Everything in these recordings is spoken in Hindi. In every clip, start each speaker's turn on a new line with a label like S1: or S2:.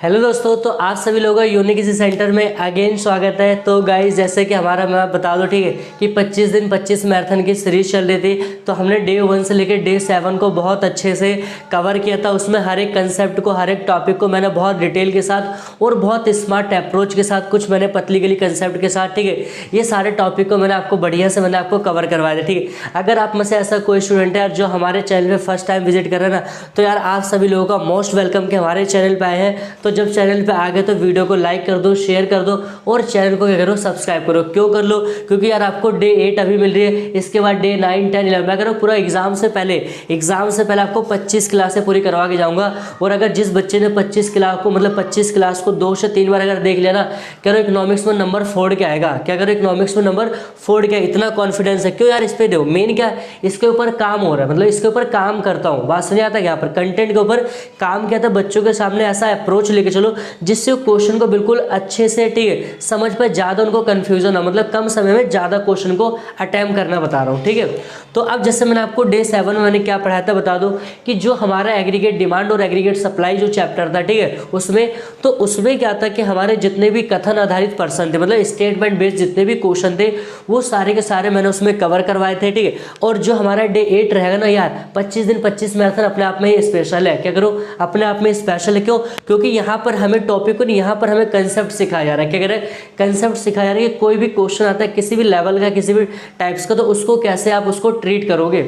S1: हेलो दोस्तों, तो आप सभी लोगों का यूनिक इसी सेंटर में अगेन स्वागत है। तो गाइस, जैसे कि हमारा मैं बता दूं, ठीक है, कि 25 दिन 25 मैराथन की सीरीज चल रही थी। तो हमने डे 1 से लेकर डे 7 को बहुत अच्छे से कवर किया था। उसमें हर एक कंसेप्ट को, हर एक टॉपिक को मैंने बहुत डिटेल के साथ और बहुत स्मार्ट अप्रोच के साथ, कुछ मैंने पतली गली कंसेप्ट के साथ, ठीक है, ये सारे टॉपिक को मैंने आपको बढ़िया से मैंने आपको कवर करवाया था। ठीक है, अगर आप में से ऐसा कोई स्टूडेंट है जो हमारे चैनल पर फर्स्ट टाइम विजिट कर रहे हैं ना, तो यार आप सभी लोगों का मोस्ट वेलकम कि हमारे चैनल पर आए हैं। तो जब चैनल पे आ गए तो वीडियो को लाइक कर दो, शेयर कर दो और चैनल को क्या करो, सब्सक्राइब करो। क्यों कर लो? क्योंकि यार आपको डे 8 अभी मिल रही है, इसके बाद डे 9, 10, 11 मैं करो पूरा एग्जाम से पहले आपको 25 क्लासें पूरी करवा के जाऊंगा। और अगर जिस बच्चे ने 25 क्लास को मतलब 25 क्लास को 2 से 3 बार अगर देख लिया ना, कह रहे इकोनॉमिक्स में नंबर फोड़ के आएगा। क्या करो, इकोनॉमिक्स में नंबर फोड़ के, इतना कॉन्फिडेंस है। क्यों यार? इस पे दो मेन क्या, इसके ऊपर काम हो रहा है, मतलब इसके ऊपर काम करता हूँ। बात समझ आता है? यहाँ पर कंटेंट के ऊपर काम किया था, बच्चों के सामने ऐसा अप्रोच लेके चलो जिससे क्वेश्चन को बिल्कुल अच्छे से, ठीक है, समझ पे ज़्यादा उनको कंफ्यूजन हो, मतलब कम समय में ज़्यादा क्वेश्चन को अटेम्प्ट करना बता रहा हूँ। ठीक है, तो अब जैसे मैंने आपको डे 7 में मैंने क्या पढ़ाया था बता दो, कि जो हमारा एग्रीगेट डिमांड और एग्रीगेट सप्लाई जो चैप्टर था, ठीक है, उसमें क्या था कि हमारे जितने भी कथन आधारित पर्सन थे, मतलब स्टेटमेंट बेस्ड जितने भी क्वेश्चन थे, वो सारे के सारे मैंने उसमें कवर करवाए थे। ठीक है, और जो हमारा डे 8 रहेगा ना यार, 25 दिन 25 मैराथन अपने आप में ही स्पेशल है। क्या करो, अपने आप में स्पेशल है। क्यों? क्योंकि यहाँ पर हमें टॉपिक को नहीं, यहाँ पर हमें कंसेप्ट सिखाया जा रहा है। क्या कह रहे हैं? कंसेप्ट सिखाया जा रहा है कि कोई भी क्वेश्चन आता है किसी भी लेवल का, किसी भी टाइप्स का, तो उसको कैसे आप उसको ट्रीट करोगे।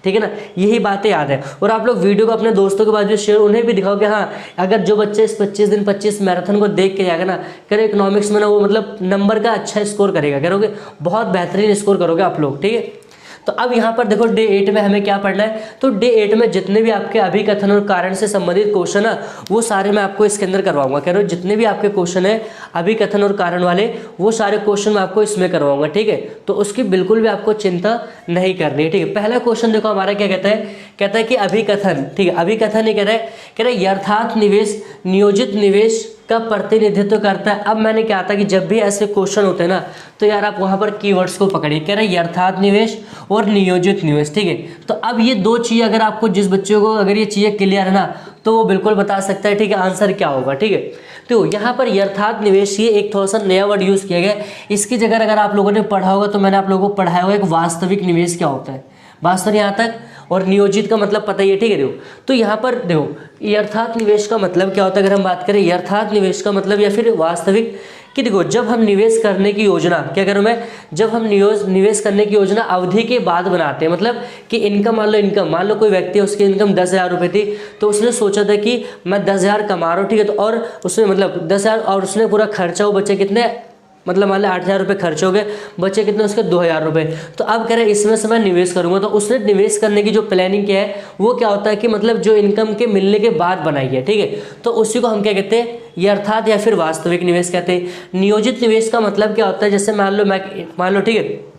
S1: ठीक है ना, यही बातें याद है। और आप लोग वीडियो को अपने दोस्तों के बाद भी शेयर, उन्हें भी दिखाओ कि हाँ, अगर जो बच्चे इस 25 दिन 25 मैराथन को देख के जाएगा ना, कह रहे इकोनॉमिक्स में ना वो मतलब नंबर का अच्छा स्कोर करेगा, करोगे बहुत बेहतरीन स्कोर करोगे आप लोग। ठीक है, तो अब यहाँ पर देखो डे 8 में हमें क्या पढ़ना है। तो डे 8 में जितने भी आपके अभिकथन और कारण से संबंधित क्वेश्चन है, वो सारे मैं आपको इसके अंदर करवाऊंगा। कह रहे हो जितने भी आपके क्वेश्चन है अभिकथन और कारण वाले, वो सारे क्वेश्चन मैं आपको इसमें करवाऊंगा। ठीक है, तो उसकी बिल्कुल भी आपको चिंता नहीं करनी है। ठीक है, पहला क्वेश्चन देखो हमारा क्या कहता है कि अभिकथन, ठीक है, अभिकथन ही कह रहा है यथार्थ निवेश नियोजित निवेश का प्रतिनिधित्व करता है। अब मैंने क्या था कि जब भी ऐसे क्वेश्चन होते हैं ना, तो यार आप वहां पर कीवर्ड्स को पकड़िए। कह रहे हैं यथार्थ निवेश और नियोजित निवेश। ठीक है, तो अब ये दो चीज़ अगर आपको, जिस बच्चों को अगर ये चीज़ें क्लियर है ना, तो वो बिल्कुल बता सकता है। ठीक है, आंसर क्या होगा। ठीक है, तो यहाँ पर यथार्थ निवेश, ये एक थोड़ा सा नया वर्ड यूज़ किया गया। इसकी जगह अगर आप लोगों ने पढ़ा होगा, तो मैंने आप लोगों को पढ़ाया होगा एक वास्तविक निवेश क्या होता है। वास्तव यहाँ तक, और नियोजित का मतलब पता ही है। ठीक है, देखो, तो यहाँ पर देखो यथार्थ निवेश का मतलब क्या होता है। अगर हम बात करें यथार्थ निवेश का मतलब या फिर वास्तविक, कि देखो जब हम निवेश करने की योजना, क्या करूँ मैं, जब हम निवेश करने की योजना अवधि के बाद बनाते हैं, मतलब कि इनकम मान लो कोई व्यक्ति है, उसकी इनकम 10,000 रुपये थी, तो उसने सोचा था कि मैं 10,000 कमा रहा हूँ। ठीक है, तो और उसने मतलब 10,000, और उसने पूरा खर्चा, वो बच्चे कितने, मतलब मान लो 8,000 रुपये खर्च हो गए, बचे कितने उसके 2,000 रुपये। तो अब कह रहे हैं इसमें से मैं निवेश करूंगा। तो उसने निवेश करने की जो प्लानिंग किया है, वो क्या होता है कि मतलब जो इनकम के मिलने के बाद बनाई है। ठीक है, तो उसी को हम क्या कहते हैं, यथार्थ या फिर वास्तविक निवेश कहते हैं। नियोजित निवेश का मतलब क्या होता है, जैसे मान लो ठीक है,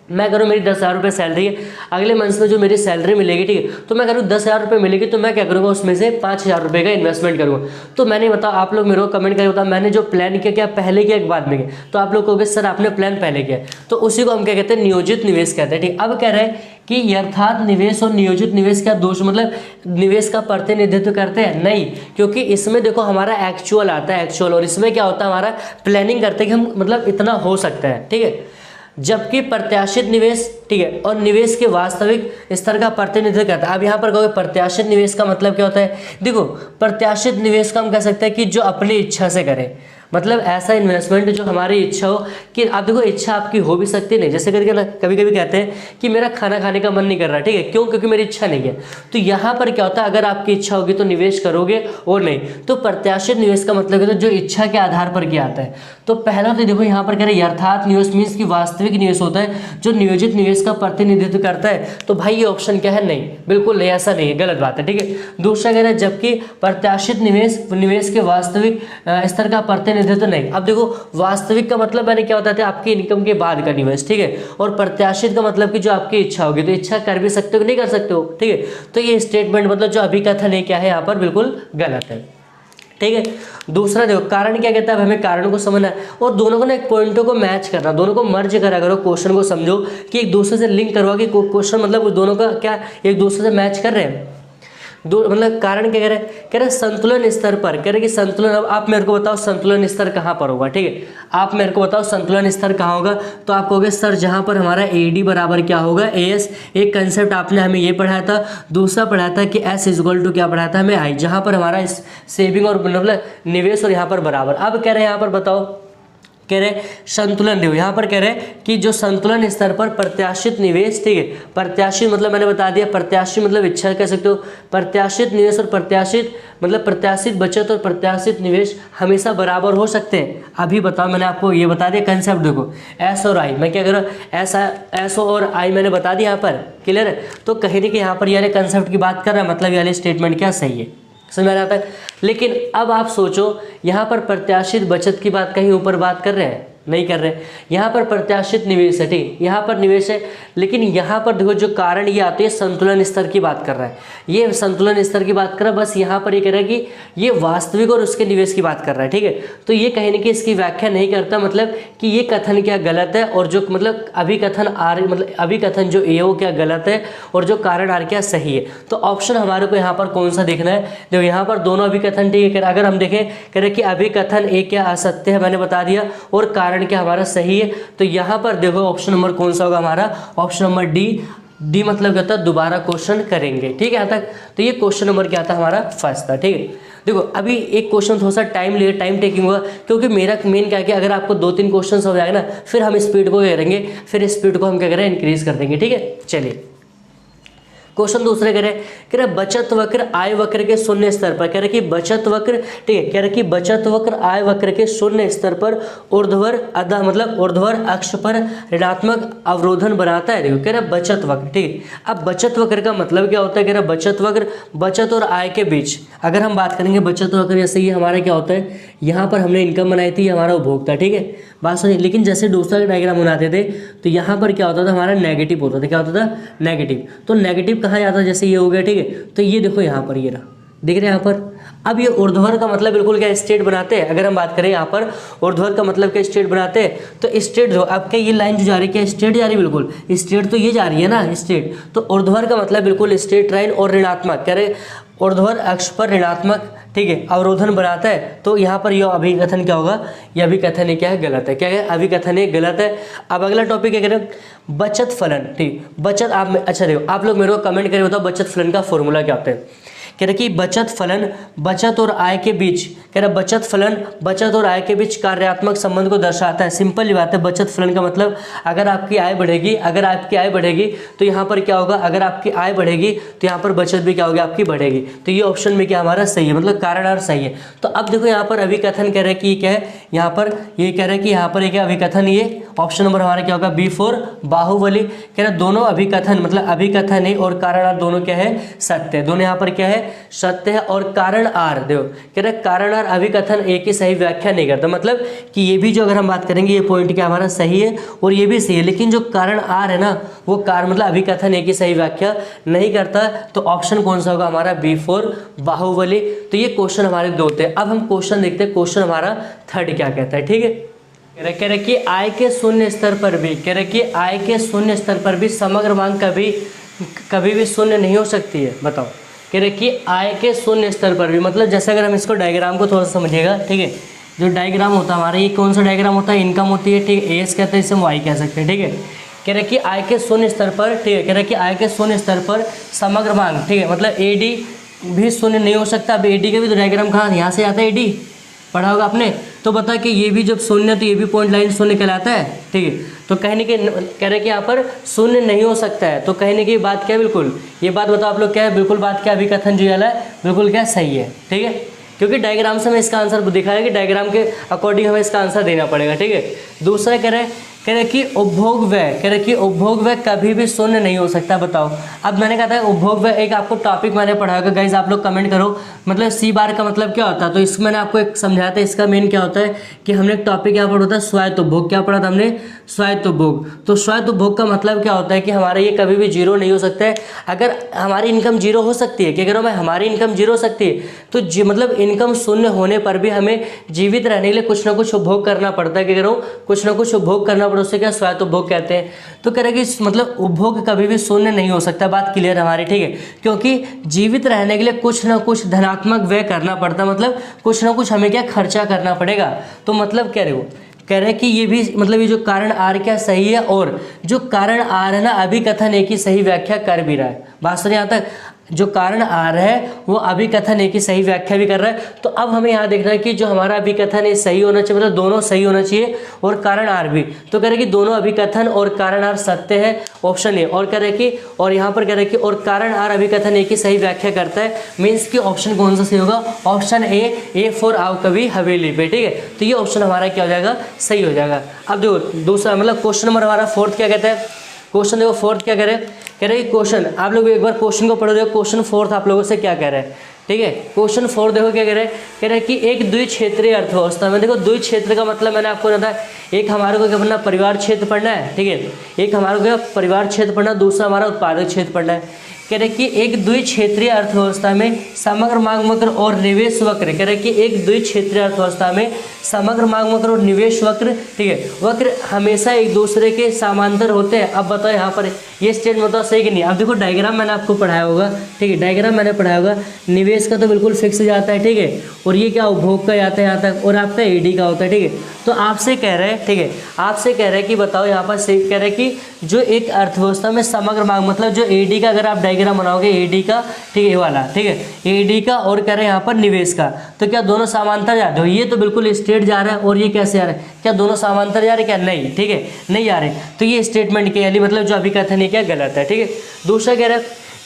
S1: मैं करूँ मेरी 10,000 रुपये सैलरी है, अगले मंथ में जो मेरी सैलरी मिलेगी, ठीक है, तो मैं करूँ 10,000 रुपये मिलेगी, तो मैं क्या करूँगा, उसमें से 5,000 रुपये का इन्वेस्टमेंट करूँगा। तो मैंने बताओ, आप लोग मेरे को कमेंट करके बताओ, मैंने जो प्लान किया क्या पहले किया एक बाद में किया। तो आप लोग कहोगे सर आपने प्लान पहले किया, तो उसी को हम क्या कहते हैं, नियोजित निवेश कहते हैं। ठीक, अब कह रहे हैं कि यथार्थ निवेश और नियोजित निवेश का दोष, मतलब निवेश का प्रतिनिधित्व करते हैं नहीं, क्योंकि इसमें देखो हमारा एक्चुअल आता है, एक्चुअल, और इसमें क्या होता है, हमारा प्लानिंग करते हैं कि हम मतलब इतना हो सकता है। ठीक है, जबकि प्रत्याशित निवेश, ठीक है, और निवेश के वास्तविक स्तर का प्रतिनिधित्व करता है। अब यहाँ पर कहोगे प्रत्याशित निवेश का मतलब क्या होता है। देखो प्रत्याशित निवेश का हम कह सकते हैं कि जो अपनी इच्छा से करें, मतलब ऐसा इन्वेस्टमेंट जो हमारी इच्छा हो। कि आप देखो इच्छा आपकी हो भी सकती नहीं, जैसे करके ना कभी कभी कहते हैं कि मेरा खाना खाने का मन नहीं कर रहा, ठीक है, क्यों, क्योंकि मेरी इच्छा नहीं है। तो यहाँ पर क्या होता है, अगर आपकी इच्छा होगी तो निवेश करोगे, और नहीं तो प्रत्याशित निवेश का मतलब है तो जो इच्छा के आधार पर किया आता है। तो पहला तो देखो यहाँ पर कह रहे यथार्थ निवेश मीन्स की वास्तविक निवेश होता है जो नियोजित निवेश का प्रतिनिधित्व करता है। तो भाई ये ऑप्शन क्या है, नहीं, बिल्कुल नहीं, ऐसा नहीं है, गलत बात है। ठीक है, दूसरा कह रहे हैं जबकि प्रत्याशित निवेश के वास्तविक स्तर का प्रतिनिधित्व तो नहीं। अब देखो वास्तविक का मतलब मैंने क्या बताया था, आपकी इनकम के बाद का निवेश। ठीक है, और प्रत्याशित का मतलब कि जो आपकी इच्छा होगी, तो इच्छा कर भी सकते हो नहीं कर सकते हो। ठीक है, तो ये स्टेटमेंट मतलब जो अभिकथन है क्या है, यहाँ पर बिल्कुल गलत है। ठीक है, दूसरा देखो कारण क्या कहता है, हमें कारणों को समझना है और दोनों को ना एक पॉइंटों को मैच करना, दोनों को मर्ज करा करो, क्वेश्चन को समझो कि एक दूसरे से लिंक करवा कि क्वेश्चन मतलब उस दोनों का क्या एक दूसरे से मैच कर रहे हैं। मतलब कारण क्या कह रहे संतुलन स्तर पर, कह रहे कि संतुलन, अब आप मेरे को बताओ संतुलन स्तर कहाँ पर होगा, ठीक है, आप मेरे को बताओ संतुलन स्तर कहाँ होगा। तो आप कहोगे सर जहाँ पर हमारा AD बराबर क्या होगा AS, एक कंसेप्ट आपने हमें ये पढ़ाया था, दूसरा पढ़ाया था कि S इक्वल टू क्या पढ़ाया था हमें I, जहाँ पर हमारा सेविंग और मतलब निवेश और यहाँ पर बराबर। अब कह रहे हैं यहाँ पर बताओ, कह रहे संतुलन देखो, यहाँ पर कह रहे हैं कि जो संतुलन स्तर पर प्रत्याशित निवेश, ठीक है, प्रत्याशित मतलब मैंने बता दिया, प्रत्याशित मतलब इच्छा कह सकते हो, प्रत्याशित निवेश और प्रत्याशित मतलब प्रत्याशित बचत और प्रत्याशित निवेश हमेशा बराबर हो सकते हैं। अभी बताओ, मैंने आपको ये बता दिया कंसेप्ट, देखो S और I, मैं क्या कर रहा हूँ S और I मैंने बता दिया यहाँ पर, क्लियर है। तो कहीं ना कहीं यहाँ पर ये कंसेप्ट की बात कर रहा है, मतलब ये वाले स्टेटमेंट क्या सही है, समझ में आ रहा है। लेकिन अब आप सोचो यहाँ पर प्रत्याशित बचत की बात कहीं ऊपर बात कर रहे हैं, नहीं कर रहे। यहाँ पर प्रत्याशित निवेश है, ठीक, यहाँ पर निवेश है, लेकिन यहाँ पर देखो जो कारण ये आते हैं संतुलन स्तर की बात कर रहा है, ये संतुलन स्तर की बात कर रहा है, बस यहाँ पर ये कह रहा है कि ये वास्तविक और उसके निवेश की बात कर रहा है, ठीक है। तो ये कहीं ना कहीं इसकी व्याख्या नहीं करता, मतलब कि ये कथन क्या गलत है और जो मतलब अभिकथन आर मतलब अभिकथन जो ए वो क्या गलत है और जो कारण आर क्या सही है। तो ऑप्शन हमारे को यहाँ पर कौन सा देखना है, देखो यहाँ पर दोनों अभिकथन ठीक है। अगर हम देखें कह रहे कि अभिकथन ए क्या असत्य है, मैंने बता दिया, और कारण क्या हमारा सही है। तो यहाँ पर देखो ऑप्शन नंबर कौन सा होगा हमारा, ऑप्शन नंबर डी मतलब क्या था, दोबारा क्वेश्चन करेंगे, ठीक है यहाँ तक। तो ये क्वेश्चन नंबर क्या था हमारा फर्स्ट था, ठीक है। देखो अभी एक क्वेश्चन थोड़ा सा टाइम टेकिंग होगा, क्योंकि मेरा मेन क्या है कि अगर आपको 2-3 क्वेश्चन हो जाएगा ना, फिर हम स्पीड को क्या करेंगे, फिर स्पीड को हम क्या करें इंक्रीज कर देंगे, ठीक है। चलिए क्वेश्चन दूसरे कह रहे बचत वक्र आय वक्र के शून्य स्तर पर, कह रहे कि बचत वक्र, ठीक है, कह रहे कि बचत वक्र आय वक्र के शून्य स्तर पर ऊर्ध्वर अदा मतलब ऊर्ध्वर अक्ष पर ऋणात्मक अवरोधन बनाता है। देखो कह रहे बचत वक्र, ठीक है। अब बचत वक्र का मतलब क्या होता है, कह रहे बचत वक्र बचत और आय के बीच अगर हम बात करेंगे बचत वक्र, जैसे ये हमारा क्या होता है, यहाँ पर हमने इनकम बनाई थी, हमारा उपभोक्ता, ठीक है, बात सुनिए। लेकिन जैसे दूसरा डायग्राम बनाते थे तो यहाँ पर क्या होता था, हमारा नेगेटिव होता था, क्या होता था, नेगेटिव। तो नेगेटिव कहाँ जाता है, जैसे ये हो गया, ठीक है। तो ये देखो यहाँ पर ये रहा, देख रहे हैं यहाँ पर। अब ये ऊर्ध्वर का मतलब बिल्कुल क्या स्ट्रेट बनाते हैं, अगर हम बात करें यहाँ पर ऊर्ध्वर का मतलब क्या स्ट्रेट बनाते हैं, तो स्ट्रेट जो अब क्या ये लाइन जो जा रही है क्या स्ट्रेट जा रही है, बिल्कुल स्ट्रेट तो ये जा रही है ना स्ट्रेट। तो ऊर्ध्वर का मतलब बिल्कुल स्ट्रेट लाइन और ऋणात्मक, कह रहे ऊर्ध्वर अक्ष पर ऋणात्मक, ठीक है, अवरोधन बनाता है। तो यहाँ पर यह अभिकथन क्या होगा, यह अभिकथन क्या है, गलत है, क्या है, अभिकथन है गलत है। अब अगला टॉपिक क्या करें, बचत फलन, ठीक, बचत आप अच्छा देखो आप लोग मेरे को कमेंट करें, बताओ बचत फलन का फॉर्मूला क्या होता है। कह रहे कि बचत फलन बचत और आय के बीच, कह रहे बचत फलन बचत और आय के बीच कार्यात्मक संबंध को दर्शाता है। सिंपल ही बात है, बचत फलन का मतलब अगर आपकी आय बढ़ेगी, अगर आपकी आय बढ़ेगी तो यहाँ पर क्या होगा, अगर आपकी आय बढ़ेगी तो यहाँ पर बचत भी क्या होगी आपकी बढ़ेगी। तो ये ऑप्शन में क्या हमारा सही है, मतलब कारण और सही है। तो अब देखो यहाँ पर अभिकथन कह रहे हैं कि क्या है, यहाँ पर ये कह रहे हैं कि यहाँ पर एक अभिकथन, ये ऑप्शन नंबर हमारा क्या होगा B4 बाहुबली। कह रहे दोनों अभिकथन मतलब अभिकथन है और कारण आर दोनों क्या है, सत्य है, दोनों यहाँ पर क्या है, सत्य है। और कारण आर देखो कह रहे कारण आर अभिकथन एक ही सही व्याख्या नहीं करता, मतलब कि ये भी जो अगर हम बात करेंगे ये पॉइंट क्या हमारा सही है और ये भी सही है, लेकिन जो कारण आर है ना वो कारण मतलब अभिकथन एक ही सही व्याख्या नहीं करता। तो ऑप्शन कौन सा होगा हमारा B4 बाहुबली। तो ये क्वेश्चन हमारे दो थे। अब हम क्वेश्चन देखते हैं, क्वेश्चन हमारा थर्ड क्या कहता है, ठीक है। कह रहे कि आय के शून्य स्तर पर भी, कह रहे कि आय के शून्य स्तर पर भी समग्र मांग कभी भी शून्य नहीं हो सकती है। बताओ, कह रहे कि आय के शून्य स्तर पर भी, मतलब जैसे अगर हम इसको डायग्राम को थोड़ा सा समझिएगा, ठीक है, जो डायग्राम होता है हमारा, ये कौन सा डायग्राम होता है, इनकम होती है, ठीक है, एस कहते हैं, इसे हम वाई कह सकते हैं, ठीक है। कह रहे कि आय के शून्य स्तर पर, ठीक है, कह रहे कि आय के शून्य स्तर पर समग्र मांग, ठीक है, मतलब एडी भी शून्य नहीं हो सकता। अब एडी का भी तो डायग्राम कहाँ, यहाँ से आता है, एडी पढ़ा होगा आपने, तो बता कि ये भी जब शून्य तो ये भी पॉइंट लाइन शून्य कहलाता है, ठीक है। तो कहने के कह रहे कि यहाँ पर शून्य नहीं हो सकता है, तो कहने की बात क्या है, बिल्कुल ये बात बताओ आप लोग क्या है, बिल्कुल बात क्या अभिकथन जो है बिल्कुल क्या सही है, ठीक है, क्योंकि डायग्राम से हमें इसका आंसर दिखाया कि डायग्राम के अकॉर्डिंग हमें इसका आंसर देना पड़ेगा, ठीक है। दूसरा कह रहे कि उपभोग व्यय, कह रहे कि उपभोग व्यय कभी भी शून्य नहीं हो सकता। बताओ, अब मैंने कहा था उपभोग व्यय एक आपको टॉपिक मैंने पढ़ाया होगा, गाइज आप लोग कमेंट करो, मतलब सी बार का मतलब क्या होता है। तो इसमें मैंने आपको एक समझाया था, इसका मेन क्या होता है कि हमने एक टॉपिक क्या पढ़ा था, स्वायत्त उपभोग। क्या पढ़ा था हमने, स्वायत्त उपभोग। तो स्वायत्त उपभोग का मतलब क्या होता है कि हमारा ये कभी भी जीरो नहीं हो सकता है। अगर हमारी इनकम जीरो हो सकती है, क्या कह रहा हूँ मैं, हमारी इनकम जीरो हो सकती है, तो मतलब इनकम शून्य होने पर भी हमें जीवित रहने के लिए कुछ ना कुछ उपभोग करना पड़ता है। क्या कह रहा हूँ, कुछ ना कुछ उपभोग करना पर उसे क्या स्वायत्त उपभोग कहते हैं। तो कह रहे कि मतलब उपभोग कभी भी शून्य नहीं हो सकता, बात क्लियर हमारी, ठीक है, क्योंकि जीवित रहने के लिए कुछ ना कुछ धनात्मक व्यय करना पड़ता, मतलब कुछ ना कुछ हमें क्या खर्चा करना पड़ेगा। तो मतलब कह रहे हो, कह रहे हैं कि ये भी मतलब ये जो कारण आर क्या सही है, और जो कारण आर है ना अभिकथन एक ही सही व्याख्या कर भी रहा है। बात सुनिए यहाँ तक, जो कारण आर है वो अभिकथन एक ही सही व्याख्या भी कर रहा है। तो अब हमें यहाँ देखना है कि जो हमारा अभिकथन है सही होना चाहिए, मतलब दोनों सही होना चाहिए, और कारण आर भी। तो कह रहे कि दोनों अभिकथन और कारण आर सत्य है, ऑप्शन ए। और कह रहे कि और यहाँ पर कह रहे कि और कारण आर अभिकथन एक ही सही व्याख्या करता है, मीन्स कि ऑप्शन कौन सा सही होगा, ऑप्शन ए फॉर आओ कभी हवेली पे, ठीक है। तो ये ऑप्शन हमारा क्या हो जाएगा, सही हो जाएगा। अब देखो दूसरा मतलब क्वेश्चन नंबर हमारा फोर्थ क्या कहता है, क्वेश्चन देखो फोर्थ क्या कह रहे हैं क्वेश्चन, आप लोग एक बार क्वेश्चन को पढ़ो, देखो क्वेश्चन फोर्थ आप लोगों से क्या कह रहे हैं, ठीक है। क्वेश्चन फोर्थ देखो क्या कह रहे हैं कि एक द्विक्षेत्रीय अर्थव्यवस्था में, देखो द्विक्षेत्र का मतलब मैंने आपको बताया, एक हमारे को क्या पढ़ना, परिवार क्षेत्र पढ़ना है, ठीक है, एक हमारे को क्या परिवार क्षेत्र पढ़ना, दूसरा हमारा उत्पादक क्षेत्र पढ़ना है। कह रहे कि एक द्विक्षेत्रीय अर्थव्यवस्था में समग्र मांग वक्र और निवेश वक्र, कह रहे कि एक द्विक्षेत्रीय अर्थव्यवस्था में समग्र मांग वक्र और निवेश वक्र, ठीक है, वक्र हमेशा एक दूसरे के समांतर होते हैं। अब बताओ यहाँ पर ये स्टेटमेंट बताओ सही कि नहीं। अब देखो डायग्राम मैंने आपको पढ़ाया होगा, ठीक है, डायग्राम मैंने पढ़ाया होगा, निवेश का तो बिल्कुल फिक्स जाता है, ठीक है, और ये क्या उपभोग का जाता है यहाँ तक, और आपका एडी का होता है, ठीक है। तो आपसे कह रहे हैं, ठीक है, आपसे कह रहे हैं कि बताओ यहाँ पर कह रहे हैं कि जो एक अर्थव्यवस्था में समग्र मांग, मतलब जो एडी का अगर आप डायग्राम बनाओगे एडी का, ठीक है, ये वाला, ठीक है, एडी का, और कह रहे हैं यहाँ पर निवेश का, तो क्या दोनों समांतर जा रहे हो, ये तो बिल्कुल स्ट्रेट जा रहा है, और ये कैसे आ रहा है, क्या दोनों समांतर जा रहे हैं, क्या नहीं, ठीक है, नहीं आ रहे। तो ये स्टेटमेंट के यानी मतलब जो अभिकथन है क्या गलत है, ठीक है। दूसरा कह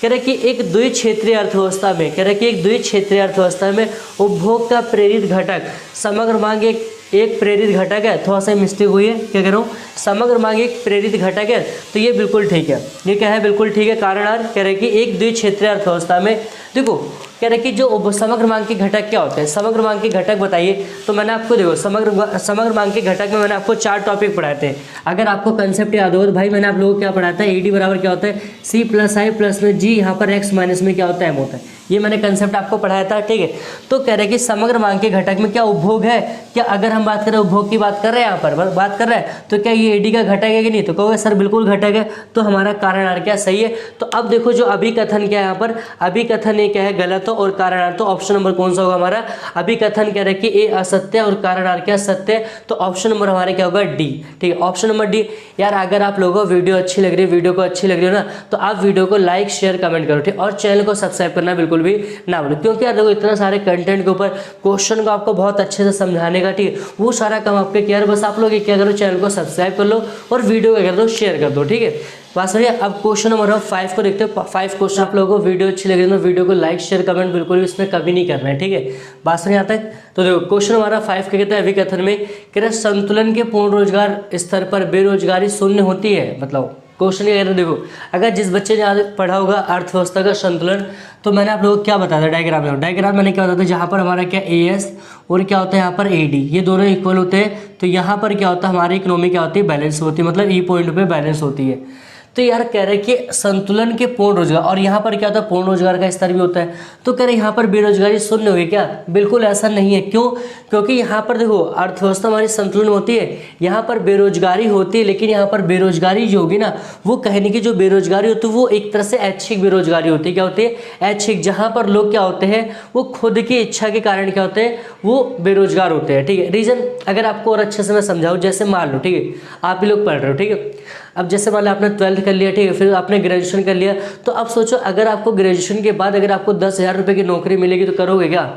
S1: रहे कि एक द्विक्षेत्रीय अर्थव्यवस्था में, कह रहे कि एक द्विक्षेत्रीय अर्थव्यवस्था में उपभोग का प्रेरित घटक समग्र मांग एक प्रेरित घटक है, थोड़ा सा मिस्टेक हुई है, क्या कह रहा हूँ, समग्र मांग एक प्रेरित घटक है, तो ये बिल्कुल ठीक है, ये क्या है, बिल्कुल ठीक है। कारण आर कह रहे कि एक द्विक्षेत्रीय अर्थव्यवस्था में, देखो कह रहे कि जो समग्र मांग के घटक क्या होते हैं, समग्र मांग के घटक बताइए। तो मैंने आपको देखो समग्र मांग के घटक में मैंने आपको 4 टॉपिक पढ़ाए थे। अगर आपको कंसेप्ट याद हो तो भाई मैंने आप लोगों को क्या पढ़ाया था, एडी बराबर क्या होता है, सी प्लस आई प्लस में जी, यहाँ पर एक्स माइनस में क्या होता है, एम होता है, ये मैंने कंसेप्ट आपको पढ़ाया था, ठीक है। तो कह रहे कि समग्र मांग के घटक में क्या उपभोग है, क्या अगर हम बात करें उपभोग की बात कर रहे हैं, यहाँ पर बात कर रहे हैं, तो क्या ये एडी का घटक है कि नहीं, तो कहोगे सर बिल्कुल घटक है, तो हमारा कारण आर क्या सही है। तो अब देखो जो अभिकथन क्या है, यहाँ पर अभिकथन ये क्या है गलत हो, और कारण आर, तो ऑप्शन नंबर कौन सा होगा हमारा, अभिकथन कह रहे कि ए असत्य और कारण आर क्या सत्य है, तो ऑप्शन नंबर हमारे क्या होगा डी, ठीक है, ऑप्शन नंबर डी। यार अगर आप लोगों को वीडियो अच्छी लग रही है, वीडियो को अच्छी लग रही है ना, तो आप वीडियो को लाइक शेयर कमेंट करो, ठीक, और चैनल को सब्सक्राइब करना बिल्कुल भी ना भूलो, क्योंकि यार देखो इतना सारे कंटेंट के ऊपर क्वेश्चन को आपको बहुत अच्छे से समझाने का, ठीक है, वो सारा काम आपके क्या, बस आप लोग क्या करो, चैनल को सब्सक्राइब कर लो और वीडियो को कर दो शेयर कर दो, ठीक है। बात सही है। अब क्वेश्चन नंबर 5 को देखते हो। 5 क्वेश्चन आप लोगों को वीडियो अच्छी लगी तो वीडियो को लाइक शेयर कमेंट बिल्कुल भी इसमें कभी नहीं करना है, ठीक है। बात सही यहाँ तक। तो देखो क्वेश्चन हमारा 5 क्या कहता है, अभिकथन में कह रहे संतुलन के पूर्ण रोजगार स्तर पर बेरोजगारी शून्य होती है। मतलब क्वेश्चन ये कह रहे देखो, अगर जिस बच्चे ने आज पढ़ा होगा अर्थव्यवस्था का संतुलन, तो मैंने आप लोगों को क्या बताया था डायग्राम में, डायग्राम मैंने क्या बताया था, जहाँ पर हमारा क्या एएस और क्या होता है यहाँ पर एडी, ये दोनों इक्वल होते हैं, तो यहाँ पर क्या होता है हमारी इकोनॉमी क्या होती है, बैलेंस होती है, मतलब ई पॉइंट पे बैलेंस होती है। तो यार कह रहे कि संतुलन के पूर्ण रोजगार, और यहाँ पर क्या होता है पूर्ण रोजगार का स्तर भी होता है, तो कह रहे यहाँ पर बेरोजगारी शून्य होगी क्या, बिल्कुल ऐसा नहीं है। क्यों? क्योंकि यहाँ पर देखो अर्थव्यवस्था हमारी संतुलन होती है, यहाँ पर बेरोजगारी होती है, लेकिन यहाँ पर बेरोजगारी जो होगी ना, वो कहने की जो बेरोजगारी होती है वो एक तरह से ऐच्छिक बेरोजगारी होती है। क्या होती है? ऐच्छिक, जहाँ पर लोग क्या होते हैं वो खुद की इच्छा के कारण क्या होते हैं, वो बेरोजगार होते हैं, ठीक है। रीजन अगर आपको और अच्छे से मैं समझाऊँ, जैसे मान लो, ठीक है, आप ही लोग पढ़ रहे हो, ठीक है, अब जैसे मान लो आपने 12th कर लिया, ठीक है, फिर आपने ग्रेजुएशन कर लिया, तो अब सोचो अगर आपको ग्रेजुएशन के बाद अगर आपको 10,000 रुपये की नौकरी मिलेगी तो करोगे क्या?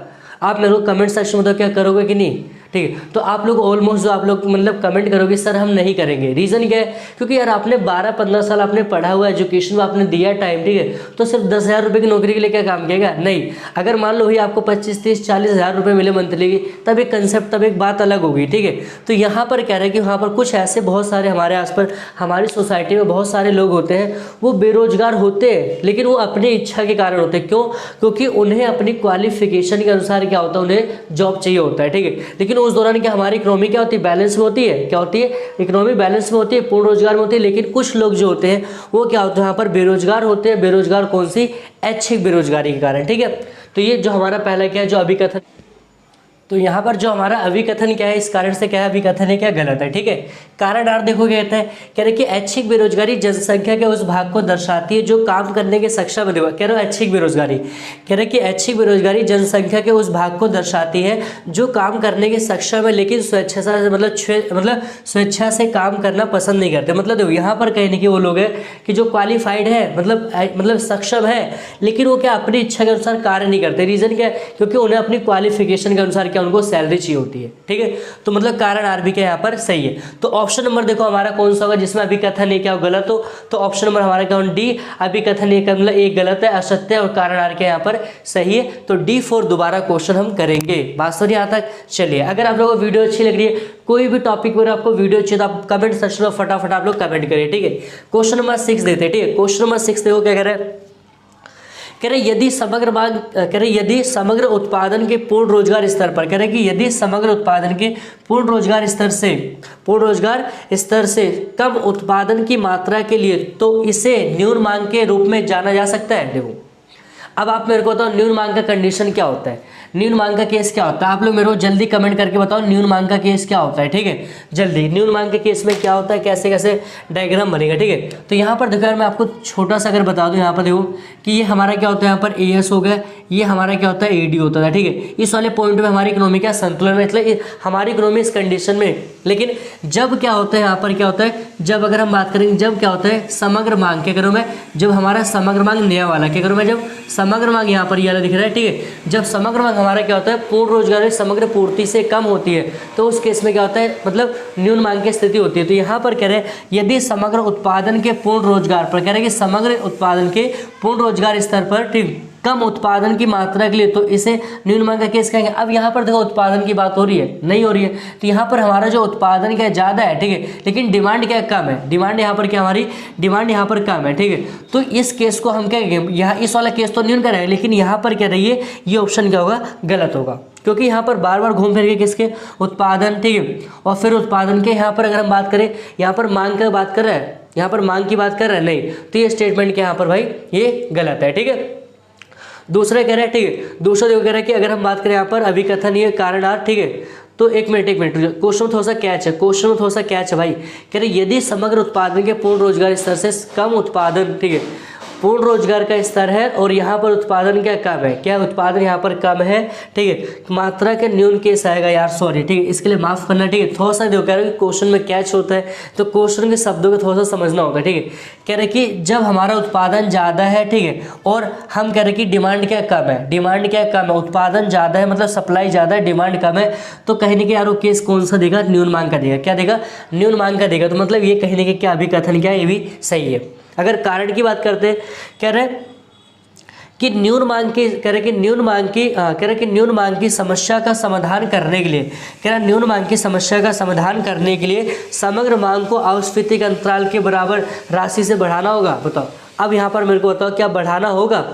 S1: आप मेरे को कमेंट सेक्शन में बताओ क्या करोगे कि नहीं, ठीक है। तो आप लोग ऑलमोस्ट जो आप लोग मतलब कमेंट करोगे सर हम नहीं करेंगे। रीज़न क्या है? क्योंकि यार आपने 12-15 साल आपने पढ़ा हुआ एजुकेशन में आपने दिया टाइम, ठीक है, तो सिर्फ 10,000 रुपये की नौकरी के लिए क्या काम किएगा? नहीं। अगर मान लो ही आपको 25-30-40,000 रुपये मिले मंथली की, तब एक कंसेप्ट, तब एक बात अलग होगी, ठीक है। तो यहाँ पर कह रहे हैं कि वहाँ पर कुछ ऐसे बहुत सारे हमारे आस पर हमारी सोसाइटी में बहुत सारे लोग होते हैं, वो बेरोजगार होते हैं, लेकिन वो अपनी इच्छा के कारण होते हैं। क्यों? क्योंकि उन्हें अपनी क्वालिफिकेशन के अनुसार क्या होता है, उन्हें जॉब चाहिए होता है, ठीक है। लेकिन उस दौरान क्या हमारी इकोनॉमी क्या होती है, बैलेंस में होती है। क्या होती है? इकोनॉमी बैलेंस में होती है, पूर्ण रोजगार में होती है। लेकिन कुछ लोग जो होते हैं वो क्या होते हैं, यहाँ पर बेरोजगार होते हैं। बेरोजगार कौन सी? ऐच्छिक बेरोजगारी के कारण, ठीक है। तो ये जो हमारा पहला क्या है, जो अभिकथन, तो यहाँ पर जो हमारा अभिकथन क्या है, इस कारण से क्या है, अभिकथन है क्या गलत है, ठीक है। कारण आर देखो क्या कहता है, कह रहे कि ऐच्छिक बेरोजगारी जनसंख्या के उस भाग को दर्शाती है जो काम करने के सक्षम है। कह रहे हो ऐच्छिक बेरोजगारी, कह रहे कि ऐच्छिक बेरोजगारी जनसंख्या के उस भाग को दर्शाती है जो काम करने के सक्षम है लेकिन स्वेच्छा से मतलब स्वेच्छा से काम करना पसंद नहीं करते। मतलब देखो यहाँ पर कहने की वो लोग हैं कि जो क्वालिफाइड है मतलब सक्षम है लेकिन वो क्या अपनी इच्छा के अनुसार कार्य नहीं करते। रीजन क्या है, क्योंकि उन्हें अपनी क्वालिफिकेशन के अनुसार क्या उनको सैलरी चाहिए होती है। ठीक है, तो मतलब कारण आर भी क्या यहाँ पर सही है। तो ऑप्शन नंबर देखो हमारा कौन सा होगा जिसमें अभिकथन ए क्या गलत हो, तो ऑप्शन नंबर हमारा क्या डी, अभिकथन ए का मतलब एक गलत है, असत्य है और कारण आर के यहाँ पर सही है। तो D4 दोबारा क्वेश्चन हम करेंगे। बात सुनिए यहाँ तक। चलिए, अगर आप लोगों को वीडियो अच्छी लग रही है, कोई भी टॉपिक पर आपको वीडियो अच्छी है तो आप कमेंट सेक्शन में फटाफट आप लोग कमेंट करिए। ठीक है, क्वेश्चन नंबर 6 देते हैं। ठीक है, क्वेश्चन नंबर 6 देखो क्या कह रहे हैं, कह रहे यदि समग्र मांग, कह रहे यदि समग्र उत्पादन के पूर्ण रोजगार स्तर पर, कह रहे कि यदि समग्र उत्पादन के पूर्ण रोजगार स्तर से कम उत्पादन की मात्रा के लिए तो इसे न्यून मांग के रूप में जाना जा सकता है। देखो अब आप मेरे को बताओ न्यून मांग का कंडीशन क्या होता है, न्यून मांग का केस क्या होता है। आप लोग मेरे को जल्दी कमेंट करके बताओ न्यून मांग का केस क्या होता है। ठीक है, जल्दी, न्यून मांग के केस में क्या होता है, कैसे कैसे डायग्राम बनेगा। ठीक है, तो यहाँ पर देखो यार मैं आपको छोटा सा अगर बता दूँ, यहाँ पर देखो कि ये हमारा क्या होता है, यहाँ पर AS हो गया, ये हमारा क्या होता है AD होता था। ठीक है, इस वाले पॉइंट में हमारी इकोनॉमी क्या संतुलन में, मतलब हमारी इकोनॉमी इस कंडीशन में। लेकिन जब क्या होता है यहाँ पर क्या होता है, जब अगर हम बात करेंगे जब क्या होता है समग्र मांग, क्या करूँ मैं, जब हमारा समग्र मांग नया वाला, क्या करूँ मैं, जब समग्र मांग यहाँ पर ये वाला दिख रहा है। ठीक है, जब समग्र मांग हमारा क्या होता है पूर्ण रोजगार समग्र पूर्ति से कम होती है तो उस केस में क्या होता है, मतलब न्यून मांग की स्थिति होती है। तो यहाँ पर कह रहे हैं यदि समग्र उत्पादन के पूर्ण रोजगार पर, कह रहे हैं कि समग्र उत्पादन के पूर्ण रोजगार स्तर पर ठीक कम उत्पादन की मात्रा के लिए तो इसे न्यून मांग का केस कहेंगे। अब यहाँ पर देखो उत्पादन की बात हो रही है, नहीं हो रही है, तो यहाँ पर हमारा जो उत्पादन क्या ज़्यादा है। ठीक है, लेकिन डिमांड क्या कम है, डिमांड यहाँ पर क्या हमारी डिमांड यहाँ पर कम है। ठीक है, तो इस केस को हम क्या कहेंगे, यहाँ इस वाला केस तो न्यून का है लेकिन यहाँ पर क्या रही है, ये ऑप्शन क्या होगा, गलत होगा, क्योंकि यहाँ पर बार बार घूम फिर के किसके उत्पादन। ठीक है, और फिर उत्पादन के यहाँ पर अगर हम बात करें, यहाँ पर मांग का बात कर रहा है, यहाँ पर मांग की बात कर रहा है नहीं, तो ये स्टेटमेंट क्या यहाँ पर भाई ये गलत है। ठीक है, दूसरा कह रहा है, ठीक है, दूसरा देखो कह रहा है कि अगर हम बात करें यहाँ पर अभिकथन ये कारण आर। ठीक है, तो एक मिनट क्वेश्चन में थोड़ा सा कैच है, क्वेश्चन में थोड़ा सा कैच है भाई। कह रहे यदि समग्र उत्पादन के पूर्ण रोजगार स्तर से कम उत्पादन, ठीक है, पूर्ण रोजगार का स्तर है और यहाँ पर उत्पादन क्या कम है, क्या उत्पादन यहाँ पर कम है। ठीक है, मात्रा के न्यून केस आएगा यार, सॉरी। ठीक है, इसके लिए माफ करना। ठीक है, थोड़ा सा देखो कह रहे हैं क्वेश्चन में कैच होता है तो क्वेश्चन के शब्दों को थोड़ा सा समझना होगा। ठीक है, कह रहे कि जब हमारा उत्पादन ज़्यादा है, ठीक है, और हम कह रहे कि डिमांड क्या कम है, डिमांड क्या कम है, उत्पादन ज़्यादा है मतलब सप्लाई ज़्यादा है, डिमांड कम है, तो कहने के यार वो केस कौन सा देगा, न्यून मांग का देगा। क्या देगा, न्यून मांग का देगा। तो मतलब ये कहने के क्या अभिकथन क्या है, ये भी सही है। अगर कारण की बात करते हैं, कह रहे कि न्यून मांग की, कह रहे कि न्यून मांग की, कह रहे कि न्यून मांग की समस्या का समाधान करने के लिए, कह रहा न्यून मांग की समस्या का समाधान करने के लिए समग्र मांग को आवश्यक अंतराल के बराबर राशि से बढ़ाना होगा। बताओ अब यहाँ पर मेरे को बताओ क्या बढ़ाना होगा,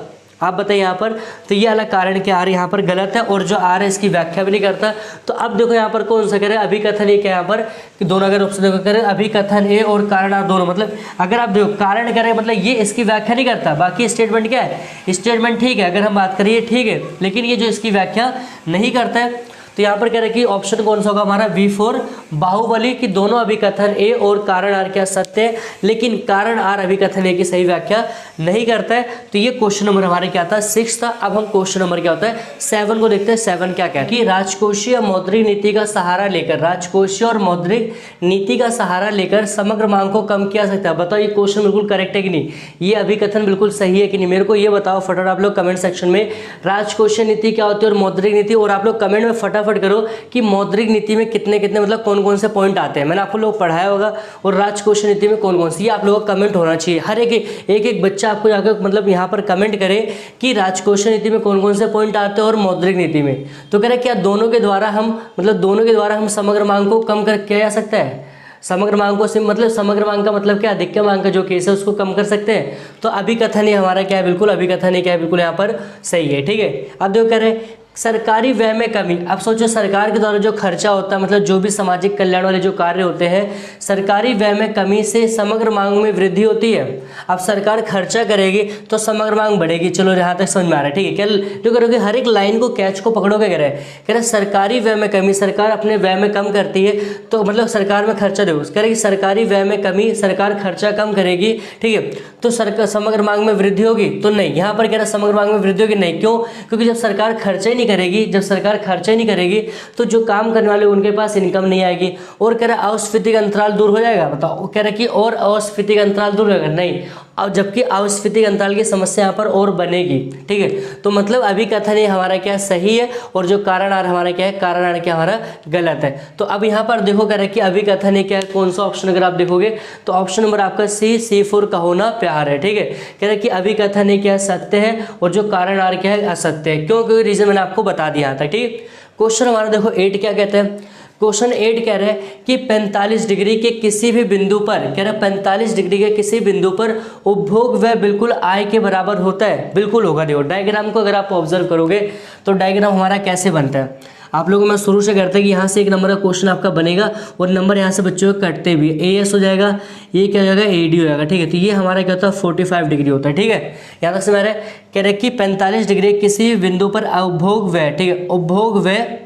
S1: आप बताइए यहाँ पर। तो ये अलग कारण के आर यहाँ पर गलत है और जो आर है इसकी व्याख्या भी नहीं करता। तो अब देखो यहाँ पर कौन सा करें, अभिकथन ए क्या यहाँ पर कि दोनों अगर ऑप्शन देखो करें अभिकथन ए और कारण आर दोनों, मतलब अगर आप देखो कारण करें मतलब ये इसकी व्याख्या नहीं करता, बाकी स्टेटमेंट क्या है, स्टेटमेंट ठीक है, अगर हम बात करिए ठीक है, लेकिन ये जो इसकी व्याख्या नहीं करता है। तो यहाँ पर कह रहे हैं कि ऑप्शन कौन सा होगा हमारा B4 बाहुबली की दोनों अभिकथन ए और कारण आर क्या सत्य है, लेकिन कारण आर अभिकथन ए की सही व्याख्या नहीं करता है। तो ये क्वेश्चन नंबर हमारे क्या था 6 था। अब हम क्वेश्चन नंबर क्या होता है 7 को देखते हैं। 7 क्या कहता है कि राजकोषीय मौद्रिक नीति का सहारा लेकर, राजकोषीय और मौद्रिक नीति का सहारा लेकर समग्र मांग को कम किया सकता है। बताओ ये क्वेश्चन बिल्कुल करेक्ट है कि नहीं, ये अभिकथन बिल्कुल सही है कि नहीं, मेरे को ये बताओ फटाफट आप लोग कमेंट सेक्शन में। राजकोषीय नीति क्या होती है और मौद्रिक नीति, और आप लोग कमेंट में फटाफट करो कि मौद्रिक नीति में कितने कितने मतलब कौन कौन से पॉइंट आते हैं, मैंने आपको लोग पढ़ाया होगा, और राजकोषीय नीति में कौन कौन सी, ये आप लोगों का कमेंट होना चाहिए। हर एक बच्चा आपको जाकर मतलब यहाँ पर कमेंट करे कि राजकोषीय नीति में कौन कौन से पॉइंट आते हैं और मौद्रिक नीति में। तो कह रहे क्या दोनों के द्वारा हम समग्र मांग को कम कर किया जा सकता है। समग्र मांग को मतलब समग्र मांग का मतलब क्या, अधिकतम मांग का जो केस है उसको कम कर सकते हैं। तो अभिकथन ये हमारा क्या है, बिल्कुल अभिकथन ये क्या है, बिल्कुल यहाँ पर सही है। ठीक है, अब देखो कह रहे सरकारी व्यय में कमी। अब सोचो सरकार के द्वारा जो खर्चा होता है, मतलब जो भी सामाजिक कल्याण वाले जो कार्य होते हैं, सरकारी व्यय में कमी से समग्र मांग में वृद्धि होती है। अब सरकार खर्चा करेगी तो समग्र मांग बढ़ेगी। चलो यहाँ तक समझ में आ रहा है, ठीक है। क्या जो करोगे, हर एक लाइन को कैच को पकड़ोगे। कह रहे सरकारी व्यय में कमी, सरकार अपने व्यय में कम करती है तो मतलब सरकार में खर्चा देखो, कह रहे सरकारी व्यय में कमी, सरकार खर्चा कम करेगी, ठीक है, तो सरकार समग्र मांग में वृद्धि होगी। तो नहीं, यहाँ पर कह रहा समग्र मांग में वृद्धि होगी, नहीं। क्यों? क्योंकि जब सरकार खर्चा ही नहीं करेगी, जब सरकार खर्चा ही नहीं करेगी तो जो काम करने वाले उनके पास इनकम नहीं आएगी। और कह रहा अस्फीति का अंतराल दूर हो जाएगा। बताओ, कह रहा कि और अस्फीति का अंतराल दूर होगा, नहीं। अब जबकि अस्फीति अंतराल की समस्या यहाँ पर और बनेगी, ठीक है। तो मतलब अभी कथन ये हमारा क्या सही है और जो कारण आर हमारा क्या है, कारण आर क्या हमारा गलत है। तो अब यहाँ पर देखो कह रहा है कि अभी कथन ये क्या है, कौन सा ऑप्शन अगर आप देखोगे तो ऑप्शन नंबर आपका सी फॉर कहो ना प्यार है, ठीक है। कह रहा है कि अभी कथन ये क्या है, सत्य है और जो कारण आर क्या है, असत्य है। क्यों? क्योंकि रीजन मैंने आपको बता दिया था, ठीक है। क्वेश्चन हमारा देखो 8 क्या कहते हैं। क्वेश्चन 8 कह रहा है कि 45 डिग्री के किसी भी बिंदु पर, कह रहा है 45 डिग्री के किसी बिंदु पर उपभोग व्यय बिल्कुल आय के बराबर होता है। बिल्कुल होगा। देखो डायग्राम को अगर आप ऑब्जर्व करोगे तो डायग्राम हमारा कैसे बनता है, आप लोगों में शुरू से करते हैं कि यहाँ से एक नंबर का क्वेश्चन आपका बनेगा और नंबर यहाँ से बच्चों को कटते भी, AS हो जाएगा, ये क्या हो जाएगा, AD हो जाएगा, ठीक है। तो ये हमारा क्या होता है, 45 डिग्री होता है, ठीक है। यहाँ तक से मेरे कह रहे कि 45 डिग्री किसी बिंदु पर उपभोग व्यय, ठीक है, उपभोग व्यय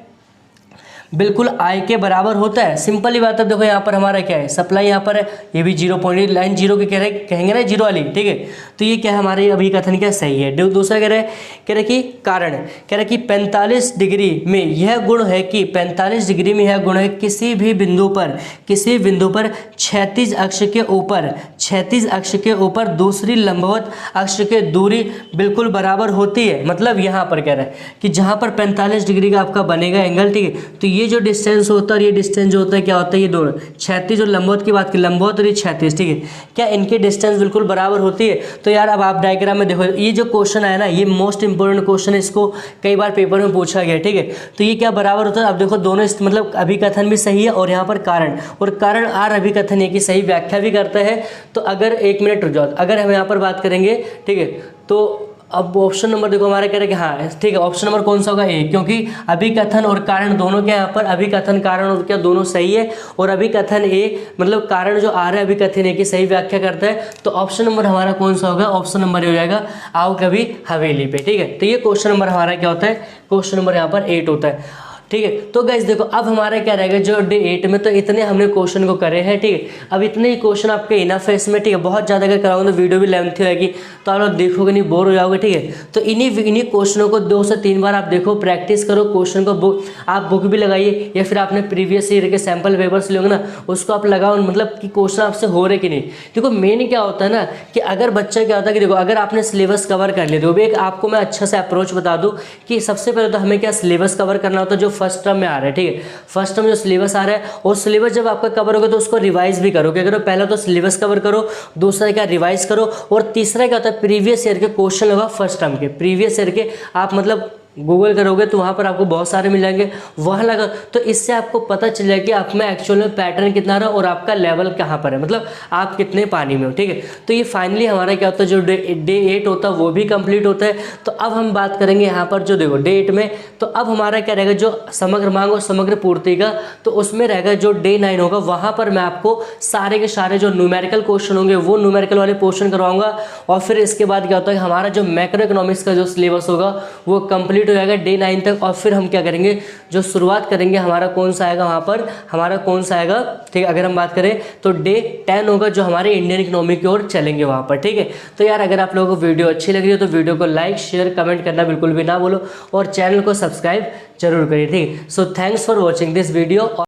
S1: बिल्कुल आय के बराबर होता है। सिंपल ही बात है। देखो यहाँ पर हमारा क्या है, सप्लाई यहाँ पर है, ये भी 0 पॉइंट लाइन 0 के कहेंगे ना, 0 वाली, ठीक है। तो ये क्या है हमारे अभी कथन क्या सही है। दूसरा कह रहे कि कारण, कह रहे कि 45 डिग्री में यह गुण है कि 45 डिग्री में यह गुण है किसी भी बिंदु पर क्षैतिज अक्ष के ऊपर दूसरी लंबवत अक्ष के दूरी बिल्कुल बराबर होती है। मतलब यहाँ पर कह रहा है कि जहाँ पर 45 डिग्री का आपका बनेगा एंगल, ठीक है, तो ये जो डिस्टेंस होता है और ये डिस्टेंस जो होता है क्या होता है, ये दोनों क्षैतिज और लंबवत की बात की, लंबवत और ये क्षैतिज, ठीक है, क्या इनकी डिस्टेंस बिल्कुल बराबर होती है। तो यार अब आप डायग्राम में देखो, ये जो क्वेश्चन आया ना, ये मोस्ट इंपोर्टेंट क्वेश्चन है, इसको कई बार पेपर में पूछा गया, ठीक है। तो ये क्या बराबर होता है, अब देखो दोनों मतलब अभिकथन भी सही है और यहाँ पर कारण, और कारण आर अभिकथन है कि सही व्याख्या भी करता है। तो अगर 1 मिनट रुक जाओ, अगर हम यहाँ पर बात करेंगे, ठीक है, तो अब ऑप्शन नंबर देखो हमारा कह रहे कि हाँ ठीक है, ऑप्शन नंबर कौन सा होगा, ए, क्योंकि अभिकथन और कारण दोनों क्या यहाँ पर अभिकथन कारण और क्या दोनों सही है, और अभिकथन ए मतलब कारण जो आ रहा है अभिकथन ए की सही व्याख्या करता है। तो ऑप्शन नंबर हमारा कौन सा होगा, ऑप्शन नंबर हो जाएगा आओ कभी हवेली पे, ठीक है। तो ये क्वेश्चन नंबर हमारा क्या होता है, क्वेश्चन नंबर यहाँ पर 8 होता है, ठीक है। तो गाइस देखो अब हमारा क्या रहेगा, जो डे 8 में तो इतने हमने क्वेश्चन को करे हैं, ठीक है। अब इतने ही क्वेश्चन आपके इनफ है इसमें, ठीक है। बहुत ज़्यादा अगर कराऊंगा तो वीडियो भी लेंथी होगी, तो आप लोग देखोगे नहीं, बोर हो जाओगे, ठीक है। तो इन्हीं क्वेश्चनों को 2 से 3 बार आप देखो, प्रैक्टिस करो, क्वेश्चन को आप बुक भी लगाइए या फिर आपने प्रीवियस ईयर के सैम्पल पेपर्स लोगे ना, उसको आप लगाओ, मतलब कि क्वेश्चन आपसे हो रहे कि नहीं। देखो मेन क्या होता है ना कि अगर बच्चा क्या होता है कि देखो अगर आपने सिलेबस कवर कर लिया, तो भी एक आपको मैं अच्छा सा अप्रोच बता दूँ कि सबसे पहले तो हमें क्या सिलेबस कवर करना होता है जो फर्स्ट टर्म में आ रहा है, ठीक है। फर्स्ट टर्म जो सिलेबस आ रहा है, और सिलेबस जब आपका कवर होगा तो उसको रिवाइज भी करो। क्या करो, पहला तो सिलेबस कवर करो, दूसरा क्या रिवाइज करो, और तीसरा क्या होता है प्रीवियस ईयर के क्वेश्चन होगा फर्स्ट टर्म के, प्रीवियस ईयर के आप मतलब गूगल करोगे तो वहाँ पर आपको बहुत सारे मिल जाएंगे, वहाँ लगा तो इससे आपको पता चल जाएगा कि आप में एक्चुअल में पैटर्न कितना रहा और आपका लेवल कहाँ पर है, मतलब आप कितने पानी में हो, ठीक है। तो ये फाइनली हमारा क्या होता है, जो डे 8 होता है वो भी कंप्लीट होता है। तो अब हम बात करेंगे यहाँ पर जो देखो डे 8 में, तो अब हमारा क्या रहेगा, जो समग्र मांग और समग्र पूर्ति का, तो उसमें रहेगा जो डे 9 होगा, वहाँ पर मैं आपको सारे के सारे जो न्यूमेरिकल क्वेश्चन होंगे वो न्यूमेरिकल वाले क्वेश्चन करवाऊंगा। और फिर इसके बाद क्या होता है, हमारा जो मैक्रो इकोनॉमिक्स का जो सिलेबस होगा वो कंप्लीट हो जाएगा डे 9 तक। और फिर हम क्या करेंगे, जो शुरुआत करेंगे हमारा कौन सा आएगा, वहाँ पर हमारा कौन सा आएगा, ठीक है। अगर हम बात करें तो डे 10 होगा जो हमारे इंडियन इकोनॉमी की ओर चलेंगे वहाँ पर, ठीक है। तो यार अगर आप लोगों को वीडियो अच्छी लग रही हो तो वीडियो को लाइक शेयर कमेंट करना बिल्कुल भी ना बोलो, और चैनल को सब्सक्राइब जरूर करिए, ठीक है। So thanks for watching this video.